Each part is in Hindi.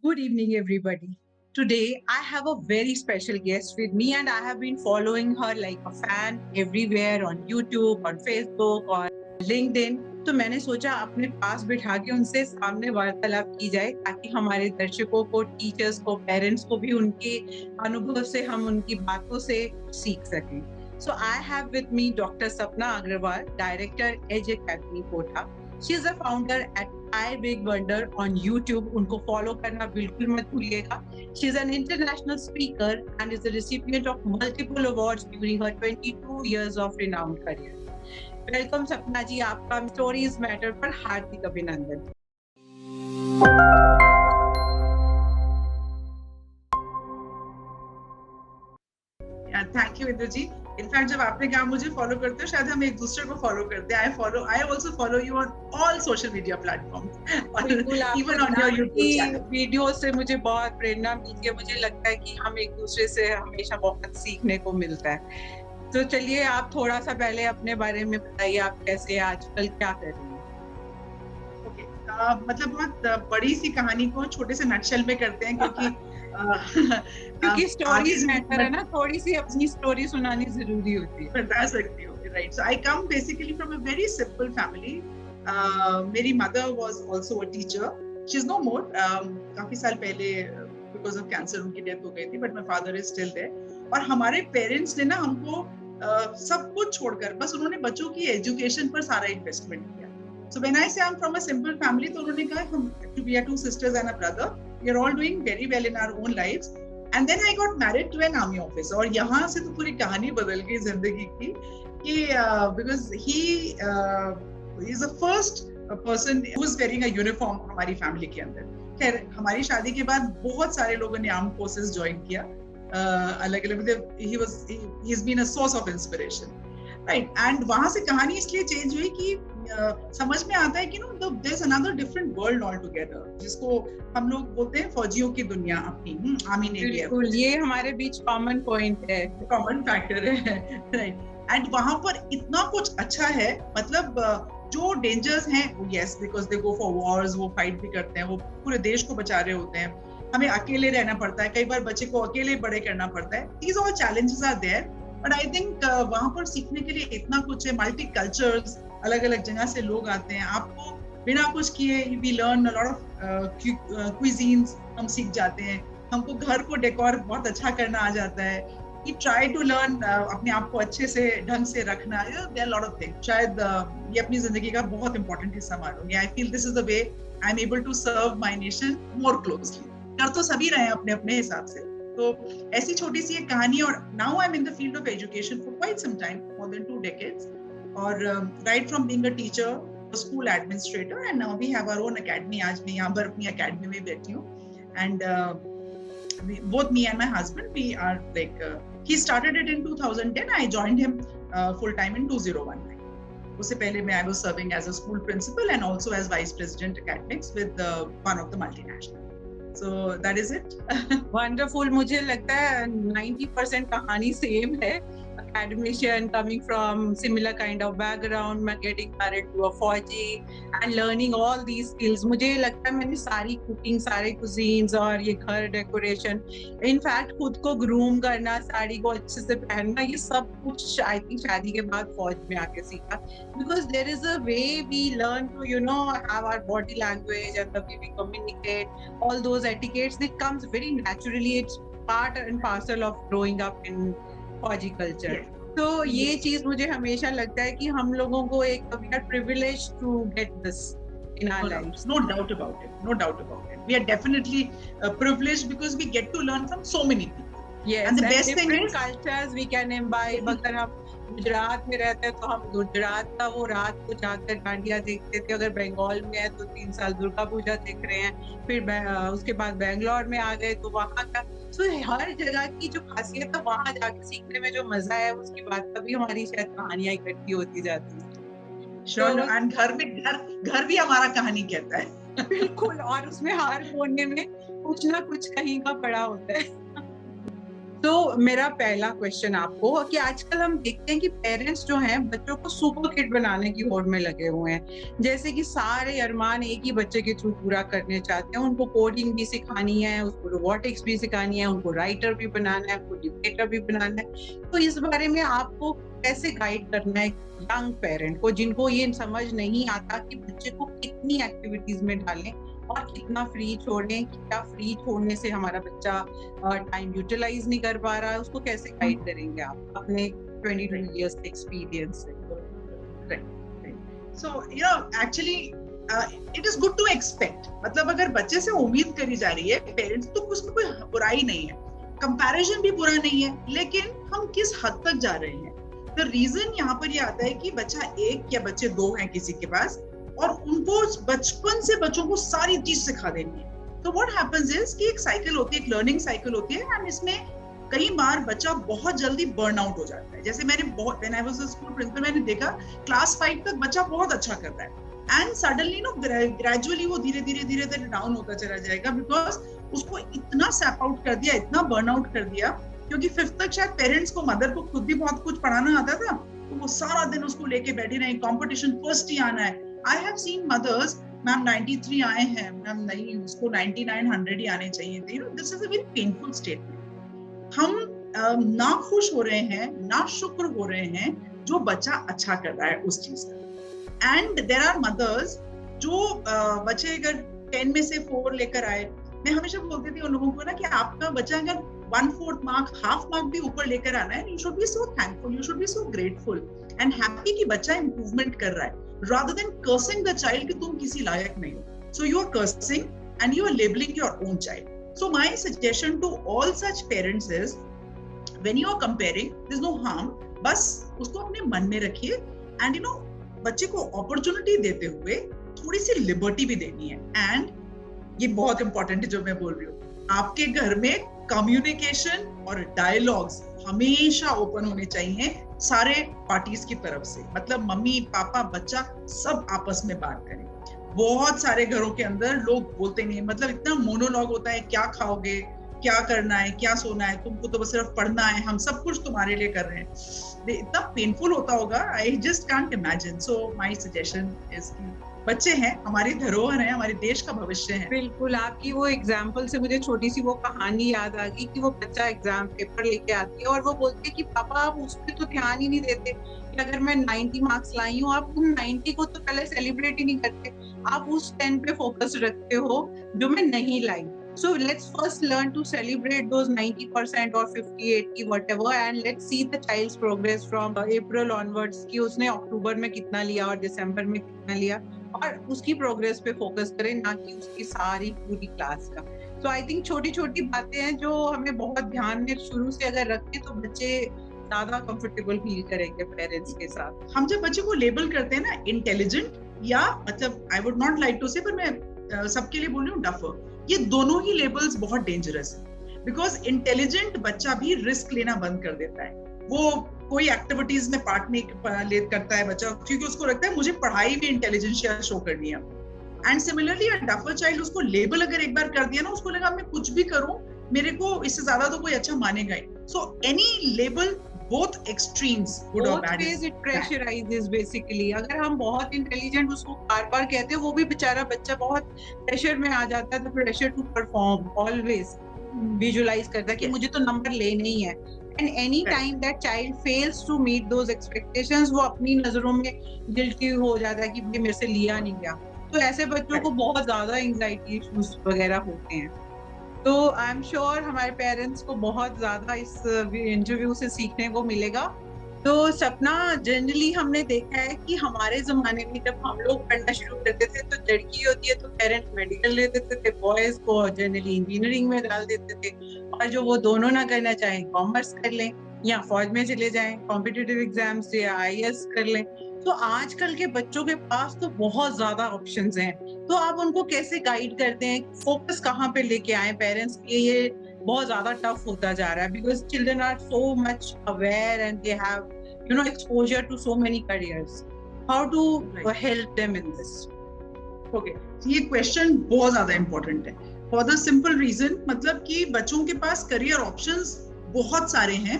Good evening, everybody. Today, I have a very special guest with me, and I have been following her like a fan everywhere on YouTube, on Facebook, on LinkedIn. तो मैंने सोचा अपने पास बिठा के उनसे सामने वार्तालाप की जाए ताकि हमारे दर्शकों को, टीचर्स को, पेरेंट्स को भी उनके अनुभव से हम उनकी बातों से सीख सकें. So I have with me Dr. Sapna Agrawal, Director Edge Academy Kota. She is a founder at I Big Wonder on YouTube. उनको follow करना बिल्कुल मत भूलिएगा. She is an international speaker and is the recipient of multiple awards during her 22 years of renowned career. Welcome सपना जी, आपका Stories Matter पर हार्दिक अभिनंदन. Thank you Indu ji. In fact जब आपने कहा मुझे फॉलो करते हो, शायद हम एक दूसरे को फॉलो करते हैं. I also follow you on all social media platforms, even on your YouTube channel. Video से मुझे बहुत प्रेरणा मिलती है. मुझे लगता है कि हम एक दूसरे से हमेशा बहुत सीखने को मिलता है. तो चलिए आप थोड़ा सा पहले अपने बारे में बताइए, आप कैसे आजकल क्या कर रही हैं? मतलब बहुत बड़ी सी कहानी को छोटे से नटशेल में करते हैं क्योंकि स्टोरीज मैटर है ना, थोड़ी सी अपनी स्टोरी सुनानी जरूरी होती है. बता सकती हूँ, right. So I come basically from a very simple family. मेरी mother was also a teacher. She is no more. काफी साल पहले बिकॉज ऑफ कैंसर उनकी डेथ हो गई थी, but my father is still there. और हमारे पेरेंट्स ने ना हमको सब कुछ छोड़कर बस उन्होंने बच्चों की एजुकेशन पर सारा इन्वेस्टमेंट किया. So when I say I'm from a simple family, तो उन्होंने कहा हम we are two sisters and a brother. We are all doing very well in our own lives. And then I got married to an army officer. और यहाँ से तो पूरी कहानी बदल गई जिंदगी की कि because he is the first person who is wearing a uniform हमारी फैमिली के अंदर. खैर हमारी शादी के बाद बहुत सारे लोगों ने आर्म फोर्सेस ज्वाइन किया. अलग अलग he has been a source of inspiration. Right. And वहां से कहानी इसलिए चेंज हुई कि समझ में आता है कि there is another different world all together, जिसको हम लोग बोलते हैं फौजियों की दुनिया अपनी. आर्मी नेवी, ये हमारे बीच कॉमन पॉइंट है, कॉमन फैक्टर है. राइट. एंड वहां पर इतना कुछ अच्छा है. मतलब जो डेंजर्स हैं, yes, because they go for Wars, वो फाइट भी करते हैं, वो पूरे देश को बचा रहे होते हैं. हमें अकेले रहना पड़ता है, कई बार बच्चे को अकेले बड़े करना पड़ता है. These all challenges are there. But I think वहां पर सीखने के लिए इतना कुछ है. मल्टी कल्चर्स, अलग अलग जगह से लोग आते हैं. आपको बिना कुछ किए we learn a lot of cuisines. हम सीख जाते हैं. हमको घर को डेकोर बहुत अच्छा करना आ जाता है. वी ट्राई टू लर्न अपने आप को अच्छे से ढंग से रखना. There lot of things. शायद ये अपनी जिंदगी का बहुत इंपॉर्टेंट हिस्सा मानूंगी. I feel this is the way I am able to serve my nation more closely. कर तो सभी रहे हैं अपने अपने हिसाब से. तो ऐसी छोटी सी एक कहानी. और now I am in the field of education for quite some time, more than 2 decades. और right from being a teacher, school administrator, and now we have our own academy. आज मैं यहाँ पर अपनी एकेडमी में बैठी हूँ. And both me and my husband, we are like he started it in 2010. I joined him full time in 2019. उससे पहले मैं I was serving as a school principal and also as vice president academics with one of the multinational. So that is it. Wonderful. मुझे लगता है 90% कहानी सेम है. Academician coming from similar kind of background, getting married to a फौजी and learning all these skills. मुझे लगता है मैंने सारी कुकिंग, सारे cuisines और ये घर डेकोरेशन, इनफैक्ट खुद को ग्रूम करना, साड़ी को अच्छे से पहनना, ये सब कुछ आई थिंक शादी के बाद फौज में आके सीखा. Because there is a way we learn to have our body language and the way we communicate, all those etiquettes that comes very naturally. It's part and parcel of growing up in फौजी कल्चर. तो ये चीज मुझे हमेशा लगता है कि हम लोगों को एक we are privileged to get this in our lives. No doubt about it. No doubt about it. We are definitely privileged because we get to learn from so many people. Yes, and the best thing is cultures we can imbibe. अगर हम गुजरात में रहते हैं तो हम गुजरात का वो रात को जाकर डांडिया देखते थे. अगर बंगाल में है तो 3 साल दुर्गा पूजा देख रहे हैं. फिर उसके बाद बेंगलोर में आ गए तो वहाँ का. तो हर जगह की जो खासियत है वहाँ जाके सीखने में जो मजा है, उसकी बात तभी हमारी शायद कहानियां इकट्ठी होती जाती है. श्योर. एंड घर भी हमारा कहानी कहता है. बिल्कुल. और उसमें हर कोने में कुछ ना कुछ कहीं का पड़ा होता है. तो मेरा पहला क्वेश्चन आपको कि आजकल हम देखते हैं कि पेरेंट्स जो हैं बच्चों को सुपर किड बनाने की होड़ में लगे हुए हैं, जैसे कि सारे अरमान एक ही बच्चे के थ्रू पूरा करने चाहते हैं। उनको कोडिंग भी सिखानी है, उसको रोबोटिक्स भी सिखानी है, उनको राइटर भी बनाना है, उनको डिबेटर भी बनाना है। तो इस बारे में आपको कैसे गाइड करना है यंग पेरेंट को, जिनको ये समझ नहीं आता कि बच्चे को कितनी एक्टिविटीज में डालें और कितना फ्री छोड़ें, कि क्या फ्री छोड़ने से हमारा बच्चा टाइम यूटिलाइज नहीं कर पा रहा है, उसको कैसे गाइड करेंगे आप अपने 22 years एक्सपीरियंस से? So you know actually it is good to expect, मतलब अगर बच्चे से उम्मीद करी जा रही है पेरेंट्स, तो उसमें कोई बुराई नहीं है, कंपैरिजन भी बुरा नहीं है, लेकिन हम किस हद तक जा रहे हैं। द रीजन यहाँ पर ये आता है कि बच्चा एक या बच्चे दो हैं किसी के पास, और उनको बचपन से बच्चों को सारी चीज सिखा देनी है। तो व्हाट हैपेंस इज कि एक साइकिल होती है, एक लर्निंग साइकिल होती है, एंड इसमें कई बार बच्चा बहुत जल्दी बर्न आउट हो जाता है। जैसे मैंने बहुत when I was a school principal, मैंने देखा क्लास 5 तक बच्चा बहुत अच्छा कर रहा है, एंड सडनली नो ग्रेजुअली वो धीरे धीरे डाउन होता चला जाएगा, बिकॉज उसको इतना सैप आउट कर दिया, इतना बर्न आउट कर दिया, क्योंकि 5th तक शायद पेरेंट्स को, मदर को खुद भी बहुत कुछ पढ़ाना आता था, तो वो सारा दिन उसको लेके बैठी रही, कंपटीशन फर्स्ट ही आना है। I have seen mothers, ma'am 93 आए हैं, मैम नहीं, उसको 99 100 ही आने चाहिए थे। This is a very painful statement. हम ना खुश हो रहे हैं, ना शुक्र हो रहे हैं जो बच्चा अच्छा कर रहा है उस चीज का। एंड देयर आर मदर्स जो बच्चे अगर 10 में से 4 लेकर आए, मैं हमेशा बोलती थी उन लोगों को ना कि आपका बच्चा अगर 1/4 मार्क, हाफ मार्क भी ऊपर लेकर आना है, you should be so thankful, you should be so grateful and happy कि बच्चा इंप्रूवमेंट कर रहा है, rather than cursing the child कि तुम किसी लायक नहीं हो। So you are cursing and you are labeling your own child. So my suggestion to all such parents is, when you are comparing, there's no harm, बस उसको अपने मन में रखिए, and you know बच्चे को अपॉर्चुनिटी देते हुए थोड़ी सी लिबर्टी भी देनी है। एंड ये बहुत इंपॉर्टेंट है जो मैं बोल रही हूँ, आपके घर में कम्युनिकेशन और डायलॉग्स हमेशा ओपन होने चाहिए सारे पार्टीज की तरफ से, मतलब मम्मी पापा बच्चा सब आपस में बात करें। बहुत सारे घरों के अंदर लोग बोलते नहीं, मतलब इतना मोनोलॉग होता है, क्या खाओगे, क्या करना है, क्या सोना है, तुमको तो बस सिर्फ पढ़ना है, हम सब कुछ तुम्हारे लिए कर रहे हैं। इतना पेनफुल होता होगा, I just can't imagine. So my suggestion is कि बच्चे हैं, हमारी धरोहर है, हमारे देश का भविष्य है। बिल्कुल, आपकी वो एग्जाम्पल से मुझे छोटी सी वो कहानी याद आ गई कि वो बच्चा एग्जाम पेपर लेके आती है और वो बोलती है कि पापा आप उस पर तो ध्यान ही नहीं देते कि अगर मैं 90 मार्क्स लाई हूँ, आप उन 90 को तो पहले सेलिब्रेट ही नहीं करते, आप उस 10 पे फोकस रखते हो जो मैं नहीं लाई। So let's first learn to celebrate those 90% or 50, 80, whatever, and let's see the child's progress from April onwards कि उसने अक्टूबर में कितना लिया और दिसंबर में कितना लिया, और उसकी प्रोग्रेस पे फोकस करें, ना कि उसकी सारी पूरी क्लास का। तो आई थिंक छोटी छोटी बातें हैं जो हमें बहुत ध्यान में शुरू से अगर रखें तो बच्चे ज्यादा कंफर्टेबल फील करेंगे पेरेंट्स के साथ। हम जब बच्चे को लेबल करते हैं ना इंटेलिजेंट, या मतलब I would not like to say, पर मैं सबके लिए बोल रही हूँ डफर, ये दोनों ही लेबल्स बहुत डेंजरस है, बिकॉज इंटेलिजेंट बच्चा भी रिस्क लेना बंद कर देता है। वो कोई एक्टिविटीज में पार्ट नहीं करता है बच्चा, क्योंकि उसको लगता है मुझे पढ़ाई में इंटेलिजेंस शो करनी है। And similarly a duffer child, उसको लेबल अगर एक बार कर दिया ना, उसको लगा मैं कुछ भी करूं, मेरे को इससे ज्यादा तो कोई अच्छा मानेगा ही। So any label, both extremes, good or bad, it pressurizes basically। अगर हम बहुत इंटेलिजेंट उसको बार-बार कहते हैं, वो भी बेचारा बच्चा बहुत प्रेशर में आ जाता है, तो pressure to perform always visualize करता है कि मुझे तो नंबर लेने ही है। And any time that child fails to meet those expectations, वो अपनी नजरों में गिल्टी हो जाता है कि मेरे से लिया नहीं गया। तो ऐसे बच्चों को बहुत ज्यादा एंजाइटी इश्यूज वगैरह होते हैं। तो आई एम श्योर हमारे पेरेंट्स को बहुत ज्यादा इस इंटरव्यू से सीखने को मिलेगा। तो सपना, जनरली हमने देखा है कि हमारे जमाने में जब हम लोग पढ़ना शुरू करते थे तो लड़की होती है तो पेरेंट्स मेडिकल ले देते थे, बॉयज को जनरली इंजीनियरिंग में डाल देते थे, और जो वो दोनों ना करना चाहें कॉमर्स कर लें या फौज में चले जाएं, कॉम्पिटिटिव एग्जाम्स या IAS कर लें। तो आजकल के बच्चों के पास तो बहुत ज्यादा ऑप्शंस हैं, तो आप उनको कैसे गाइड करते हैं, फोकस कहाँ पे लेके आए पेरेंट्स के? ये बहुत ज्यादा टफ होता जा रहा है because children are so much aware and they have exposure to so many careers. How to help them in this? Okay, ये क्वेश्चन बहुत ज्यादा इंपॉर्टेंट है फॉर द सिंपल रीजन, मतलब कि बच्चों के पास करियर ऑप्शंस बहुत सारे हैं,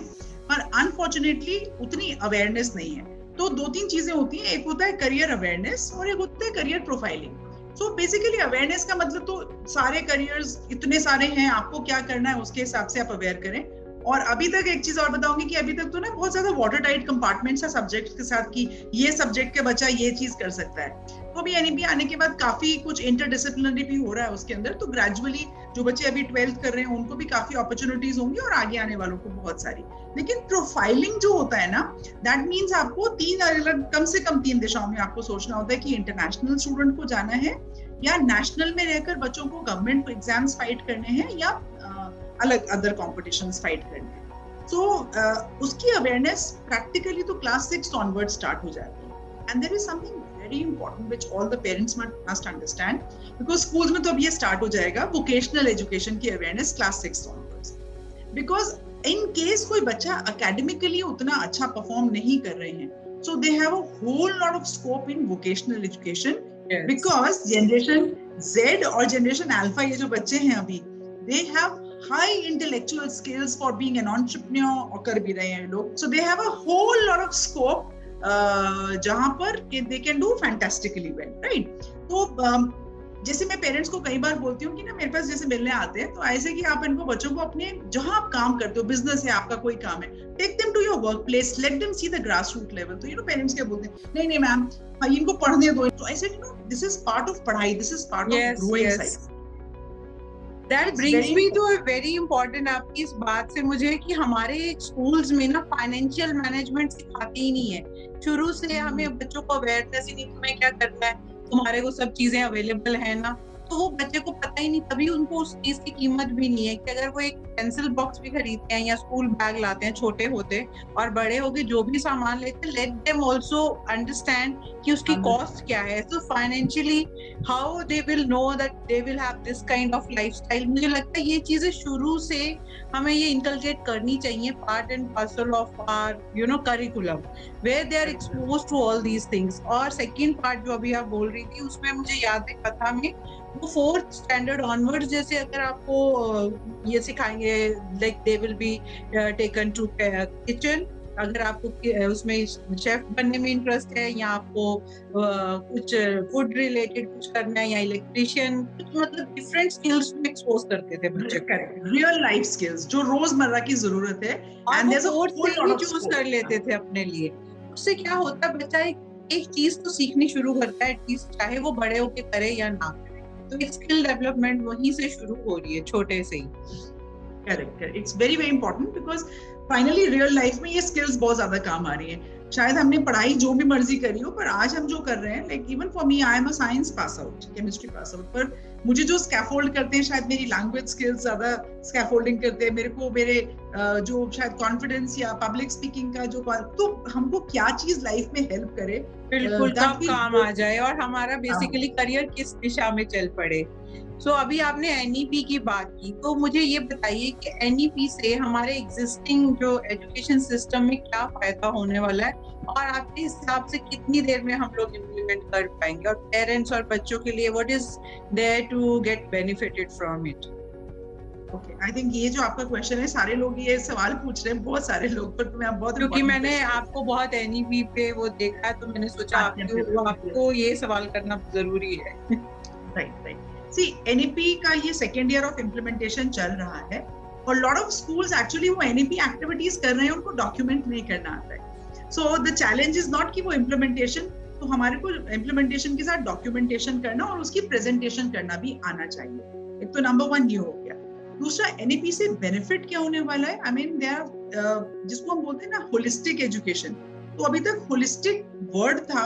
पर अनफॉर्चुनेटली उतनी अवेयरनेस नहीं है। तो 2-3 चीजें होती हैं, एक होता है करियर अवेयरनेस और एक होता है career profiling. So basically awareness का मतलब तो सारे करियर्स इतने सारे हैं, आपको क्या करना है उसके हिसाब से आप अवेयर करें। और अभी तक एक चीज और बताऊंगी कि अभी तक तो ना बहुत ज्यादा वाटर टाइट कंपार्टमेंट्स है सब्जेक्ट्स के साथ कि ये सब्जेक्ट के बच्चा ये चीज कर सकता है। तो अभी एनईपी आने के बाद काफी कुछ इंटरडिसिप्लिनरी भी हो रहा है उसके अंदर, तो ग्रेजुअली जो बच्चे अभी 12th कर रहे हैं उनको भी काफी अपॉर्चुनिटीज होंगी और आगे आने वालों को बहुत सारी। लेकिन प्रोफाइलिंग जो होता है ना, दैट मीन्स आपको 3 अलग, कम से कम 3 दिशाओं में आपको सोचना होता है कि इंटरनेशनल स्टूडेंट को जाना है, या नेशनल में रहकर बच्चों को गवर्नमेंट एग्जाम्स फाइट करने हैं, या अलग अदर कॉम्पिटिशंस फाइट करने हैं। तो उसकी अवेयरनेस प्रैक्टिकली तो क्लास 6 ऑनवर्ड स्टार्ट हो जाती है। And there is something very important which all the parents must understand, because schools में तो अब ये स्टार्ट हो जाएगा वोकेशनल एजुकेशन की awareness class 6 onwards. Because in case कोई बच्चा एकेडमिकली उतना अच्छा परफॉर्म नहीं कर रहे हैं, so they have a whole lot of scope in vocational education. Yes. Because generation Z और generation Alpha, ये जो बच्चे हैं अभी, they have high intellectual skills for being an entrepreneur, और कर भी रहे हैं लोग, so they have a whole lot of scope जहाँ पर they can do fantastically well, right? तो जैसे मैं पेरेंट्स को कई बार बोलती हूँ कि ना मेरे पास जैसे मिलने आते हैं, तो ऐसे कि आप इनको बच्चों को अपने जहां आप काम करते हो, बिजनेस है आपका, कोई काम है, take them to your work place, let them see the grass root level. तो पेरेंट्स क्या बोलते हैं, नहीं नहीं मैम इनको पढ़ने दो, तो ऐसे दिस इज पार्ट ऑफ पढ़ाई, this is part of growing side. That brings me to a very important, आपकी इस बात से मुझे, कि हमारे स्कूल्स में ना फाइनेंशियल मैनेजमेंट सिखाते ही नहीं है शुरू से। हमें बच्चों को अवेयरनेस ही नहीं, तुम्हें क्या करना है, तुम्हारे को सब चीजें अवेलेबल है ना, तो वो बच्चे को पता ही नहीं, तभी उनको उस चीज की कीमत भी नहीं है कि अगर वो एक पेंसिल बॉक्स भी खरीदते हैं या स्कूल बैग लाते हैं, छोटे होते और बड़े होके जो भी सामान लेते हैं, लेट देम आल्सो अंडरस्टैंड कि उसकी कॉस्ट क्या है। सो financially how they will know that they will have this kind of lifestyle. मुझे लगता है ये चीजें शुरू से हमें ये इनकलकेट करनी चाहिए, part and parcel of our curriculum, where they are exposed to all these things. और सेकंड पार्ट जो अभी आप बोल रही थी, उसमें मुझे याद है कथा में वो 4th स्टैंडर्ड ऑनवर्ड्स जैसे अगर आपको ये सिखाएंगे, like they will be taken to kitchen, अगर आपको उसमें शेफ बनने में इंटरेस्ट है, या आपको कुछ फूड रिलेटेड कुछ करना है, या इलेक्ट्रिशियन, मतलब डिफरेंट स्किल्स में एक्सपोज करते थे बच्चे को, रियल लाइफ स्किल्स जो रोजमर्रा की जरूरत है, एंड वो चूज कर लेते थे अपने लिए। उससे क्या होता है, बच्चा एक चीज तो सीखनी शुरू करता है एटलीस्ट, चाहे वो बड़े होके करे या ना करे। तो एक स्किल डेवलपमेंट वहीं से शुरू हो रही है, छोटे से ही। Correct, it's very very important, because finally real life में ये स्किल्स बहुत ज्यादा काम आ रही हैं। शायद हमने पढ़ाई जो भी मर्जी करी हो, पर आज हम जो कर रहे हैं, like even for me, I am a science pass out, chemistry pass out, पर मुझे जो स्कैफोल्ड करते हैं, शायद मेरी लैंग्वेज स्किल्स ज्यादा स्कैफोल्डिंग करते हैं मेरे को, मेरे जो शायद कॉन्फिडेंस या पब्लिक स्पीकिंग का जो, तो हमको क्या चीज लाइफ में हेल्प करे, बिल्कुल कब काम आ जाए और हमारा बेसिकली करियर किस दिशा में चल पड़े। सो अभी आपने एनईपी की बात की, तो मुझे ये बताइए कि एनईपी से हमारे एग्जिस्टिंग जो एजुकेशन सिस्टम में क्या फायदा होने वाला है, और आपके हिसाब से कितनी देर में हम लोग इम्प्लीमेंट कर पाएंगे, और पेरेंट्स और बच्चों के लिए what is there to get benefited from it. Okay, I think ये जो आपका क्वेश्चन है, सारे लोग ये सवाल पूछ रहे हैं, बहुत सारे लोग, पर मैं बहुत, क्योंकि मैंने आपको बहुत एनईपी पे वो देखा है, तो मैंने सोचा आपको ये सवाल करना जरूरी है। राइट। सी, एनईपी का ये सेकेंड ईयर ऑफ इम्प्लीमेंटेशन चल रहा है, और लॉट ऑफ स्कूल्स एक्चुअली वो एनईपी एक्टिविटीज कर रहे हैं, उनको डॉक्यूमेंट नहीं करना आता है। So the challenge is not कि वो इम्प्लीमेंटेशन, तो हमारे को इम्प्लीमेंटेशन के साथ डॉक्यूमेंटेशन करना और उसकी प्रेजेंटेशन करना भी आना चाहिए। एक तो नंबर 1 ये हो गया। दूसरा, एनईपी से बेनिफिट क्या होने वाला है, आई मीन जिसको हम बोलते हैं ना होलिस्टिक एजुकेशन, तो अभी तक होलिस्टिक वर्ड था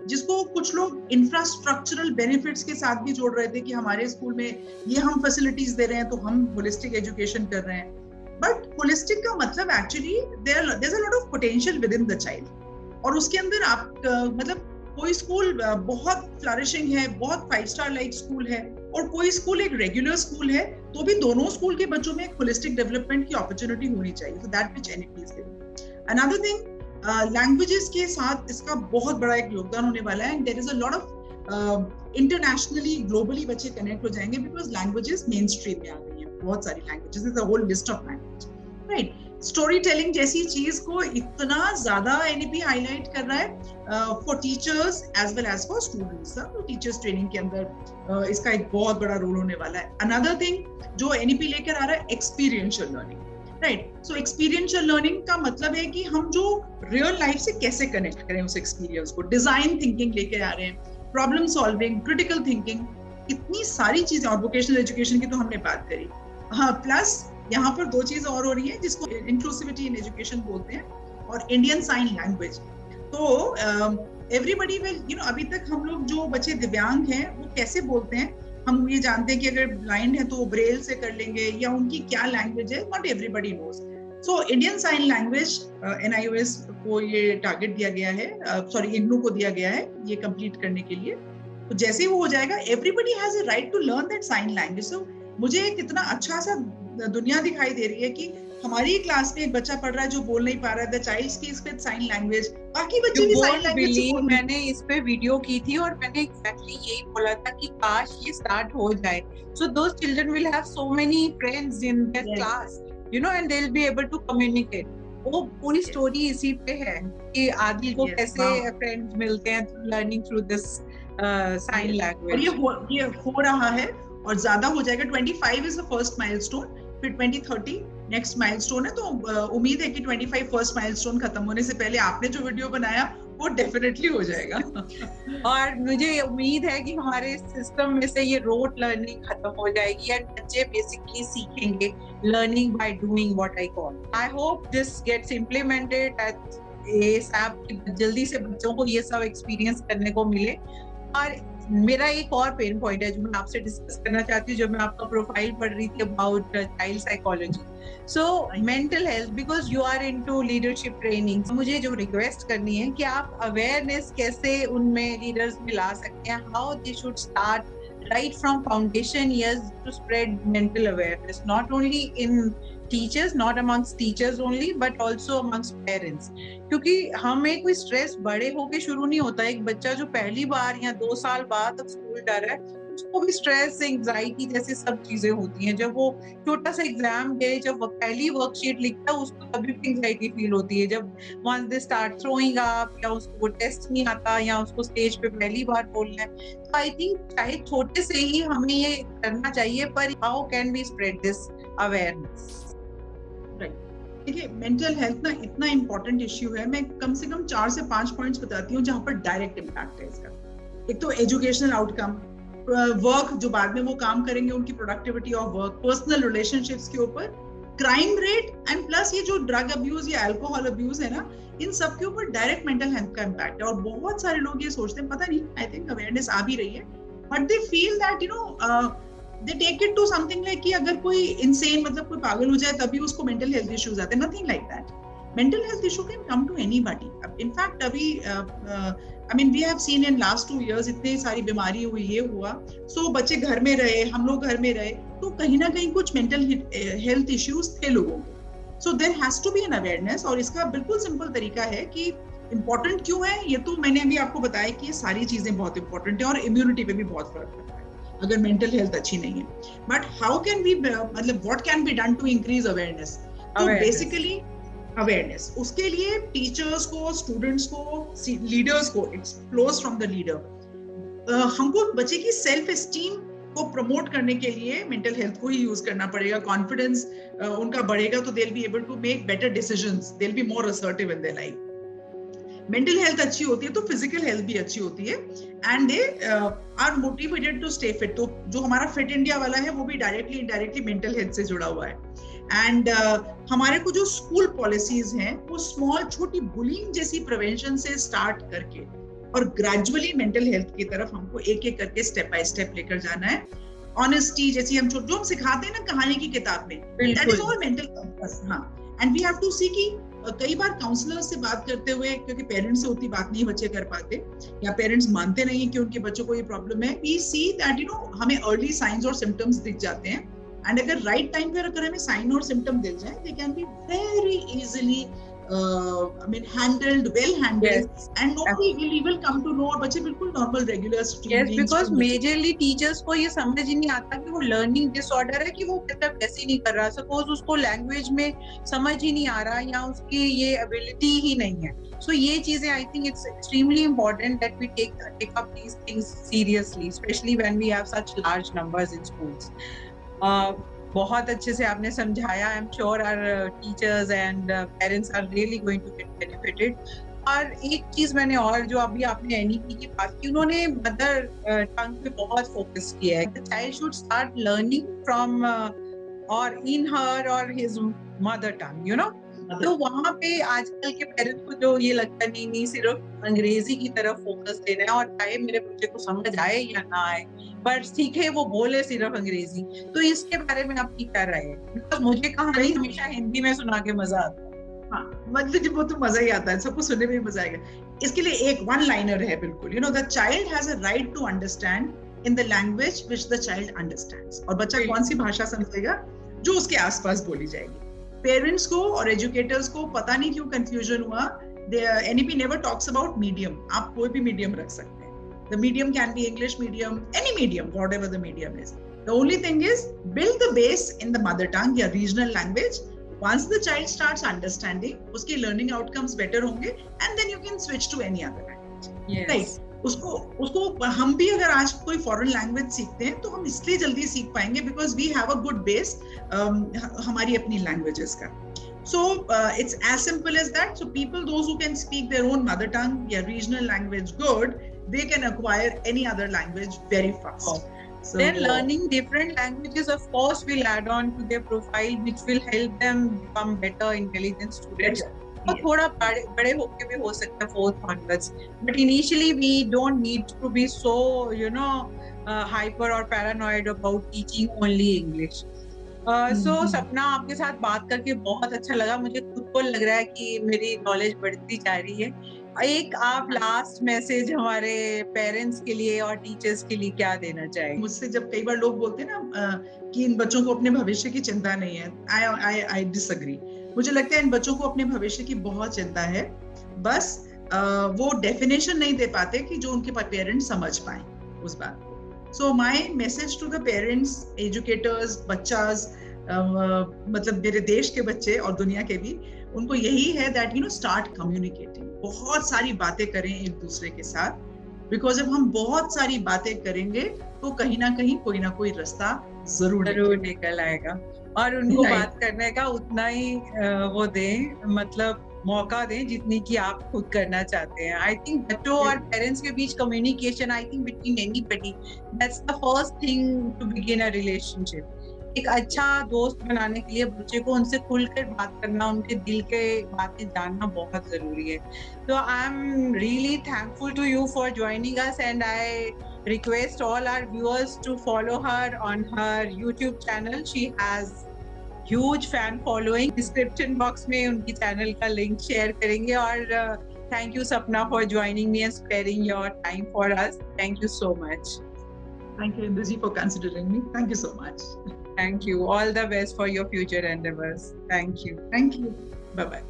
जिसको कुछ लोग इंफ्रास्ट्रक्चरल बेनिफिट्स के साथ भी जोड़ रहे थे कि हमारे स्कूल में ये हम फैसिलिटीज दे रहे हैं तो हम होलिस्टिक एजुकेशन कर रहे हैं। बट होलिस्टिक का मतलब actually there is a lot of potential within the child, और उसके अंदर आप मतलब कोई स्कूल बहुत फ्लरिशिंग है, बहुत 5 स्टार लाइक स्कूल है, और कोई स्कूल एक रेगुलर स्कूल है, तो भी दोनों स्कूल के बच्चों में एक होलिस्टिक डेवलपमेंट की अपॉर्चुनिटी होनी चाहिए। So that which NEP is giving. Another thing, languages के साथ इसका बहुत बड़ा एक योगदान होने वाला है, and there is a lot of internationally globally बच्चे कनेक्ट हो जाएंगे, बिकॉज लैंग्वेजेस मेन स्ट्रीम में आ गई हैं, बहुत सारी languages, is a whole list of language, right. Story telling जैसी चीज को इतना ज्यादा एनईपी हाईलाइट कर रहा है for teachers as well as for students. तो टीचर्स ट्रेनिंग के अंदर इसका एक बहुत बड़ा रोल होने वाला है। अनदर थिंग जो एनईपी लेकर आ रहा है, एक्सपीरियंशियल लर्निंग, राइट। सो एक्सपीरियंशियल लर्निंग का मतलब है कि हम जो रियल लाइफ से कैसे कनेक्ट करें उस एक्सपीरियंस को। डिजाइन थिंकिंग लेके आ रहे हैं, प्रॉब्लम सॉल्विंग, क्रिटिकल थिंकिंग, इतनी सारी चीजें। और वोकेशनल एजुकेशन की तो हमने बात करी। हाँ, प्लस यहाँ पर दो चीज और हो रही है जिसको इंक्लूसिविटी इन एजुकेशन बोलते हैं, और इंडियन साइन लैंग्वेज। तो एवरीबडी विल, यू नो, अभी तक हम लोग जो बच्चे दिव्यांग हैं वो कैसे बोलते हैं, हम ये जानते हैं कि अगर ब्लाइंड है तो वो ब्रेल से कर लेंगे, या उनकी क्या लैंग्वेज है, not everybody knows. So Indian sign language NIOS को ये टारगेट दिया गया है, सॉरी IGNOU को दिया गया है ये कंप्लीट करने के लिए। तो जैसे ही वो हो जाएगा, everybody has a right to learn that sign language. So मुझे कितना अच्छा सा दुनिया दिखाई दे रही है कि हमारी क्लास में एक बच्चा पढ़ रहा है जो बोल नहीं पा रहा है, the child speaks with sign language, बाकी बच्चे भी साइन लैंग्वेज से बोल। मैंने इस पे वीडियो की थी और मैंने एग्जैक्टली यही बोला था कि काश ये स्टार्ट हो जाए, so those children will have so many friends in their class, you know, and they will be able to communicate. वो पूरी स्टोरी इसी पे है कि आदिल को कैसे फ्रेंड्स मिलते हैं learning through this sign language. और ये हो रहा है और ज्यादा हो जाएगा। 25 इज द फर्स्ट माइलस्टोन, फिर 2030 नेक्स्ट माइलस्टोन है। तो उम्मीद है कि 25 फर्स्ट माइलस्टोन खत्म होने से पहले आपने जो वीडियो बनाया वो डेफिनेटली हो जाएगा। और मुझे उम्मीद है कि हमारे सिस्टम में से ये रोट लर्निंग खत्म हो जाएगी एंड बच्चे बेसिकली सीखेंगे learning by doing what I call. I hope this gets implemented at ASAP, जल्दी से बच्चों को ये सब एक्सपीरियंस करने को मिले। और मेरा एक और पेन पॉइंट है जो मैं आपसे डिस्कस करना चाहती हूँ, जब मैं आपका प्रोफाइल पढ़ रही थी about child psychology, so mental health, because you are into leadership training, मुझे जो रिक्वेस्ट करनी है कि आप अवेयरनेस कैसे उनमें लीडर्स में ला सकते हैं, how they should start right from foundation years to spread mental awareness, not only in teachers, not amongst teachers only, but also amongst parents. क्योंकि हमें कोई स्ट्रेस बड़े होके शुरू नहीं होता। एक बच्चा जो पहली बार या 2 साल बाद तक स्कूल जा रहा है, उसको भी स्ट्रेस, एंग्जाइटी जैसी सब चीजें होती हैं। जब वो छोटा सा एग्जाम दे, जब वो पहली वर्कशीट लिखता है, उसको तभी भी एंग्जाइटी फील होती है। जब once they start throwing up, या उसको टेस्ट नहीं आता, या उसको स्टेज पे पहली बार बोलना है, तो आई थिंक चाहे छोटे से ही हमें ये करना चाहिए, पर how can we spread this awareness? देखिए, मेंटल हेल्थ ना इतना इंपॉर्टेंट इश्यू है। मैं कम से कम 4 से 5 पॉइंट्स बताती हूँ जहां पर डायरेक्ट इम्पैक्ट है इसका। एक तो एजुकेशनल आउटकम, वर्क, जो बाद में वो काम करेंगे उनकी productivity of work, personal relationships के ऊपर, क्राइम रेट, एंड प्लस ये जो ड्रग अब्यूज या अल्कोहल अब्यूज है ना, इन सब के ऊपर डायरेक्ट मेंटल हेल्थ का इम्पैक्ट है। और बहुत सारे लोग ये सोचते हैं, पता नहीं, आई थिंक अवेयरनेस आ भी रही है, but they feel that, you no, they take it to something like कि अगर कोई insane, मतलब कोई पागल हो जाए तभी उसको mental health issues आते हैं। Nothing like that. Mental health issue can come to anybody. In fact, अभी I mean we have seen in last 2 years इतनी सारी बीमारी हुई, ये हुआ, so बच्चे घर में रहे, हम लोग घर में रहे, तो कहीं ना कहीं कुछ mental health issues थे लोगों को। So there has to be an awareness, और इसका बिल्कुल सिंपल तरीका है कि important क्यों है, ये तो मैंने अभी आपको बताया कि ये सारी चीजें बहुत इंपॉर्टेंट है और इम्यूनिटी पे भी बहुत फर्क पड़ता है अगर मेंटल हेल्थ अच्छी नहीं है। बट हाउ कैन वी, मतलब what can be done to increase awareness? तो बेसिकली अवेयरनेस, उसके लिए टीचर्स को, स्टूडेंट्स को, लीडर्स को, it's flows from the leader. हमको बच्चे की सेल्फ एस्टीम को प्रमोट करने के लिए मेंटल हेल्थ को ही यूज करना पड़ेगा। कॉन्फिडेंस उनका बढ़ेगा तो they will be able to make better decisions, they will be more assertive in their life. Mental health अच्छी होती है तो फिजिकल हेल्थ भी अच्छी होती है, and they are motivated to stay fit. तो जो हमारा फिट इंडिया वाला है वो भी डायरेक्टली इनडायरेक्टली मेंटल हेल्थ से जुड़ा हुआ है। एंड हमारे को जो स्कूल पॉलिसीज हैं वो स्मॉल, छोटी बुलिंग जैसी प्रिवेंशन से स्टार्ट करके और ग्रेजुअली मेंटल हेल्थ की तरफ हमको एक एक करके स्टेप बाय स्टेप लेकर जाना है। ऑनेस्टी जैसी हम जो हम सिखाते हैं ना कहानी की किताब में, that is all mental compass. हाँ, एंड वी हैव टू सी कि कई बार काउंसलर से बात करते हुए, क्योंकि पेरेंट्स से उतनी बात नहीं बच्चे कर पाते, या पेरेंट्स मानते नहीं कि उनके बच्चों को ये प्रॉब्लम है, we see that, you know, हमें अर्ली साइंस और सिम्टम्स दिख जाते हैं, एंड अगर राइट टाइम पे अगर हमें साइन और सिम्टम दिख जाए, they can be very easily handled, well handled, Yes. and nobody will come to know, और बच्चे बिल्कुल normal regular stream Yes, because mainstream बच्चे। majorly teachers को ये समझ ही नहीं आता कि वो learning disorder है, कि वो मतलब कैसे नहीं कर रहा। Suppose उसको language में समझ ही नहीं आ रहा या उसकी ये ability ही नहीं है। So ये चीजें I think it's extremely important that we take up these things seriously, especially when we have such large numbers in schools. बहुत अच्छे से आपने समझाया। I am sure our teachers and parents are really going to get benefited. और एक चीज मैंने और, जो अभी आपने एनईपी की बात की, उन्होंने मदर टंग पे बहुत फोकस किया है। The child should start learning from और इन हर और his mother tongue, you know. तो वहां पे आजकल के पेरेंट्स को जो ये लगता है, नहीं सिर्फ अंग्रेजी की तरफ फोकस देना है, और चाहे मेरे बच्चे को समझ आए या ना आए, पर सीखे वो बोले सिर्फ अंग्रेजी। तो इसके बारे में आपकी क्या राय है? बिकॉज मुझे कहानी हमेशा हिंदी में सुना के मजा आता है। हाँ, मतलब वो तो मजा ही आता है, सबको सुनने में मजा आएगा। इसके लिए एक वन लाइनर है बिल्कुल, you know, the child has a right to understand in the language which the child understands. और बच्चा कौन सी भाषा समझेगा? जो उसके आसपास बोली जाएगी। पेरेंट्स को और एजुकेटर्स को पता नहीं क्यों कंफ्यूजन हुआ। NEP never talks about medium. आप कोई भी मीडियम रख सकते हैं। The medium can be English medium, any medium, whatever the medium is. The only thing is build the base in the mother tongue या regional language. Once the child starts understanding, उसकी learning outcomes better होंगे, and then you can switch to any other language. Yes. Right? उसको हम भी अगर आज कोई foreign language सीखते हैं तो हम इसलिए जल्दी सीख पाएंगे because we have a good base हमारी अपनी languages का. So it's as simple as that. So people, those who can speak their own mother tongue या regional language good, they can acquire any other language very fast. Oh. So, then learning different languages of course will add on to their profile, which will help them become better intelligent students. और थोड़ा बड़े होके भी हो सकता है fourth onwards, but initially we don't need to be so, you know, hyper or paranoid about teaching only English. So सपना, आपके साथ बात करके बहुत अच्छा लगा। मुझे खुद को लग रहा है कि मेरी नॉलेज बढ़ती जा रही है। एक आप लास्ट मैसेज हमारे पेरेंट्स के लिए और टीचर्स के लिए क्या देना चाहेंगे? मुझसे जब कई बार लोग बोलते हैं ना कि इन बच्चों को अपने भविष्य की चिंता नहीं है, आई डिसएग्री। मुझे लगता है इन बच्चों को अपने भविष्य की बहुत चिंता है, बस वो डेफिनेशन नहीं दे पाते कि जो उनके पेरेंट्स समझ पाए उस बात को। So my message to the parents, educators, बच्चास, मतलब मेरे देश के बच्चे और दुनिया के भी, उनको यही है that you know start communicating. बहुत सारी बातें करें एक दूसरे के साथ, बिकॉज जब हम बहुत सारी बातें करेंगे तो कहीं ना कहीं कोई ना कोई रास्ता जरूर निकल आएगा। और उनको बात करने का उतना ही वो दें, मतलब मौका दें जितनी कि आप खुद करना चाहते हैं। आई थिंक बच्चों और पेरेंट्स के बीच communication, I think between anybody, that's the first thing to begin a relationship. एक अच्छा दोस्त बनाने के लिए बच्चे को उनसे खुलकर बात करना, उनके दिल के बातें जानना बहुत जरूरी है। तो I am really thankful to you for joining us, and I request all our viewers to follow her on her YouTube channel. She has huge fan following. Description box में उनकी channel का link share करेंगे। और thank you Sapna for joining me and sparing your time for us. Thank you so much. Thank you Induji for considering me. Thank you so much. Thank you. All the best for your future endeavors. Thank you. Thank you. Bye bye.